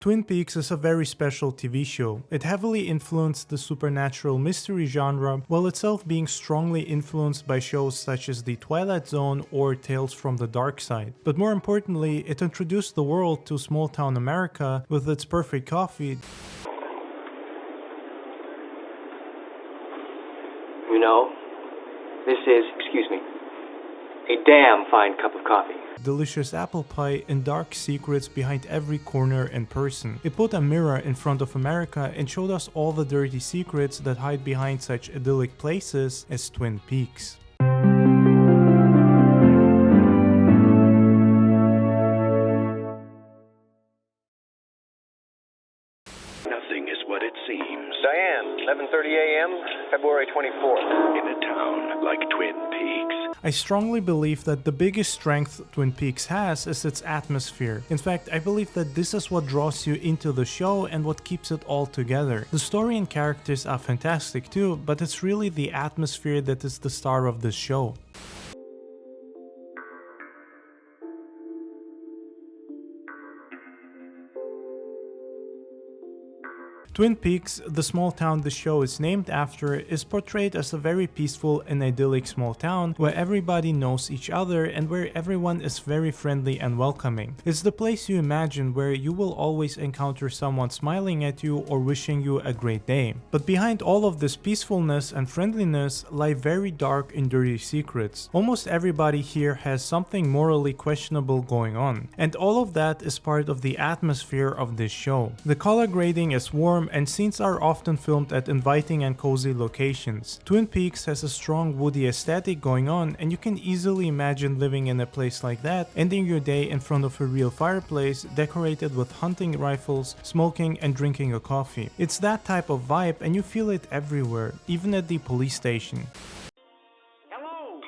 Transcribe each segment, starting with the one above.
Twin Peaks is a very special TV show. It heavily influenced the supernatural mystery genre, while itself being strongly influenced by shows such as The Twilight Zone or Tales from the Dark Side. But more importantly, it introduced the world to small-town America with its perfect coffee. You know, this is, excuse me, a damn fine cup of coffee. Delicious apple pie, and dark secrets behind every corner and person. It put a mirror in front of America and showed us all the dirty secrets that hide behind such idyllic places as Twin Peaks. Nothing is what it seems. Diane, 11:30 a.m., February 24th. In a town like Twin Peaks. I strongly believe that the biggest strength Twin Peaks has is its atmosphere. In fact, I believe that this is what draws you into the show and what keeps it all together. The story and characters are fantastic too, but it's really the atmosphere that is the star of this show. Twin Peaks, the small town the show is named after, is portrayed as a very peaceful and idyllic small town where everybody knows each other and where everyone is very friendly and welcoming. It's the place you imagine where you will always encounter someone smiling at you or wishing you a great day. But behind all of this peacefulness and friendliness lie very dark and dirty secrets. Almost everybody here has something morally questionable going on, and all of that is part of the atmosphere of this show. The color grading is warm and scenes are often filmed at inviting and cozy locations. Twin Peaks has a strong woody aesthetic going on, and you can easily imagine living in a place like that, ending your day in front of a real fireplace decorated with hunting rifles, smoking and drinking a coffee. It's that type of vibe and you feel it everywhere, even at the police station. Hello!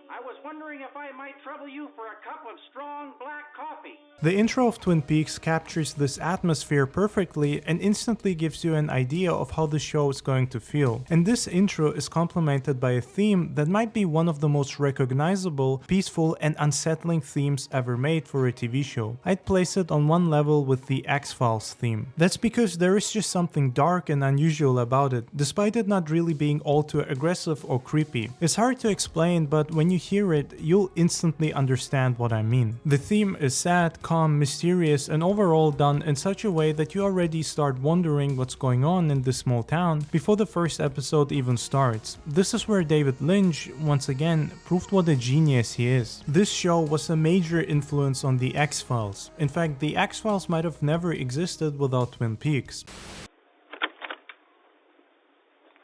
I was wondering if I might trouble you for a cup of strong black coffee. The intro of Twin Peaks captures this atmosphere perfectly and instantly gives you an idea of how the show is going to feel. And this intro is complemented by a theme that might be one of the most recognizable, peaceful, and unsettling themes ever made for a TV show. I'd place it on one level with the X-Files theme. That's because there is just something dark and unusual about it, despite it not really being all too aggressive or creepy. It's hard to explain, but when you hear it, you'll instantly understand what I mean. The theme is sad, calm, mysterious, and overall done in such a way that you already start wondering what's going on in this small town before the first episode even starts. This is where David Lynch, once again, proved what a genius he is. This show was a major influence on the X-Files. In fact, the X-Files might have never existed without Twin Peaks.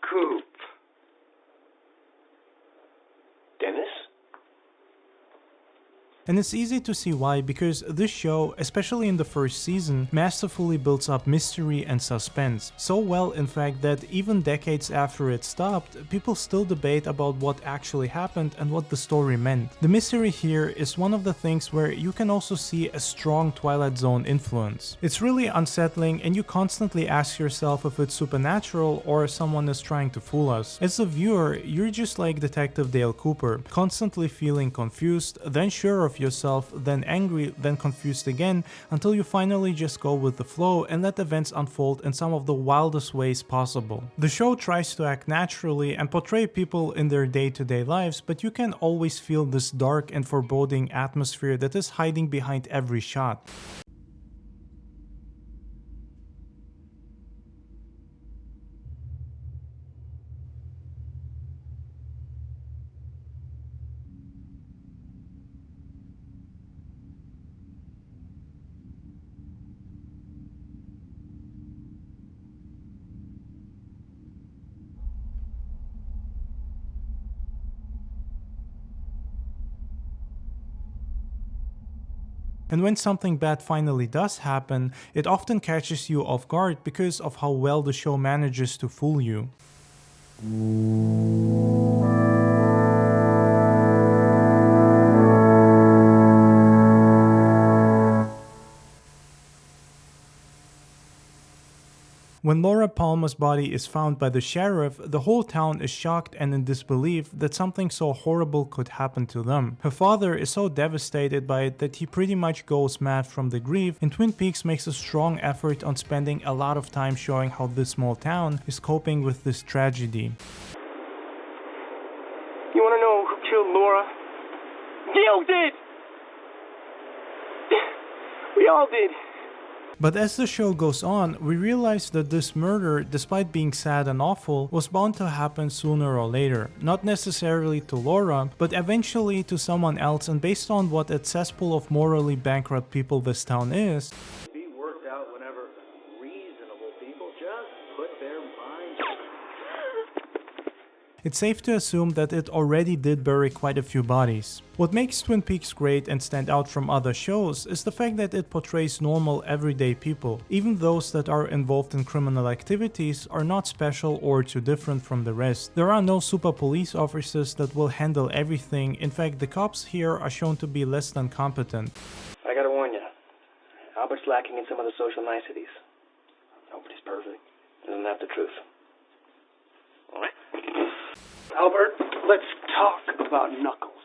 Coop. Dennis? And it's easy to see why, because this show, especially in the first season, masterfully builds up mystery and suspense. So well, in fact, that even decades after it stopped, people still debate about what actually happened and what the story meant. The mystery here is one of the things where you can also see a strong Twilight Zone influence. It's really unsettling and you constantly ask yourself if it's supernatural or someone is trying to fool us. As a viewer, you're just like Detective Dale Cooper, constantly feeling confused, then sure of yourself, then angry, then confused again, until you finally just go with the flow and let events unfold in some of the wildest ways possible. The show tries to act naturally and portray people in their day-to-day lives, but you can always feel this dark and foreboding atmosphere that is hiding behind every shot. And when something bad finally does happen, it often catches you off guard because of how well the show manages to fool you. When Laura Palmer's body is found by the sheriff, the whole town is shocked and in disbelief that something so horrible could happen to them. Her father is so devastated by it that he pretty much goes mad from the grief, and Twin Peaks makes a strong effort on spending a lot of time showing how this small town is coping with this tragedy. You want to know who killed Laura? Neil did! We all did. But as the show goes on, we realize that this murder, despite being sad and awful, was bound to happen sooner or later. Not necessarily to Laura, but eventually to someone else, and based on what a cesspool of morally bankrupt people this town is, Be worked out whenever reasonable people just put their minds. it's safe to assume that it already did bury quite a few bodies. What makes Twin Peaks great and stand out from other shows is the fact that it portrays normal, everyday people. Even those that are involved in criminal activities are not special or too different from the rest. There are no super police officers that will handle everything. In fact, the cops here are shown to be less than competent. I gotta warn you, Albert's lacking in some of the social niceties. Nobody's perfect. Isn't that the truth? Albert, let's talk about Knuckles.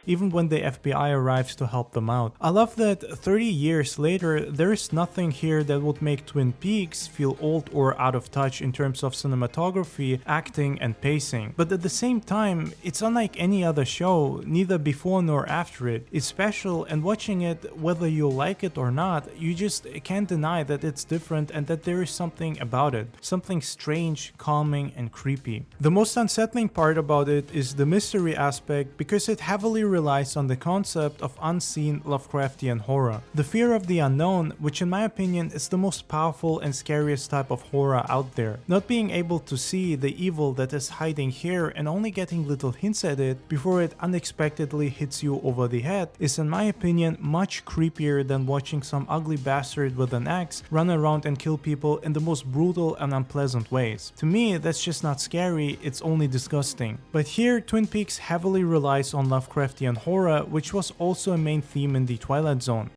Even when the FBI arrives to help them out. I love that 30 years later, there is nothing here that would make Twin Peaks feel old or out of touch in terms of cinematography, acting, and pacing. But at the same time, it's unlike any other show, neither before nor after it. It's special, and watching it, whether you like it or not, you just can't deny that it's different and that there is something about it. Something strange, calming, and creepy. The most unsettling part about it is the mystery aspect, because it heavily relies on the concept of unseen Lovecraftian horror. The fear of the unknown, which in my opinion is the most powerful and scariest type of horror out there. Not being able to see the evil that is hiding here and only getting little hints at it before it unexpectedly hits you over the head is in my opinion much creepier than watching some ugly bastard with an axe run around and kill people in the most brutal and unpleasant ways. To me, that's just not scary, it's only disgusting. But here, Twin Peaks heavily relies on Lovecraftian horror, which was also a main theme in the Twilight Zone.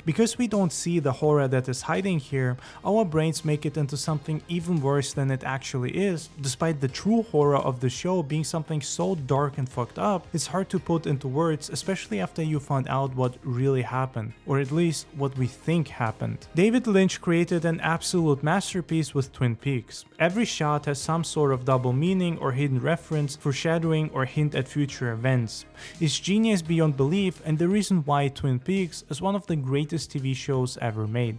Because we don't see the horror that is hiding here, our brains make it into something even worse than it actually is. Despite the true horror of the show being something so dark and fucked up, it's hard to put into words, especially after you found out what really happened, or at least what we think happened. David Lynch created an absolute masterpiece with Twin Peaks. Every shot has some sort of double meaning or hidden reference, foreshadowing or hint at future events. It's genius beyond belief, and the reason why Twin Peaks is one of the greatest TV shows ever made.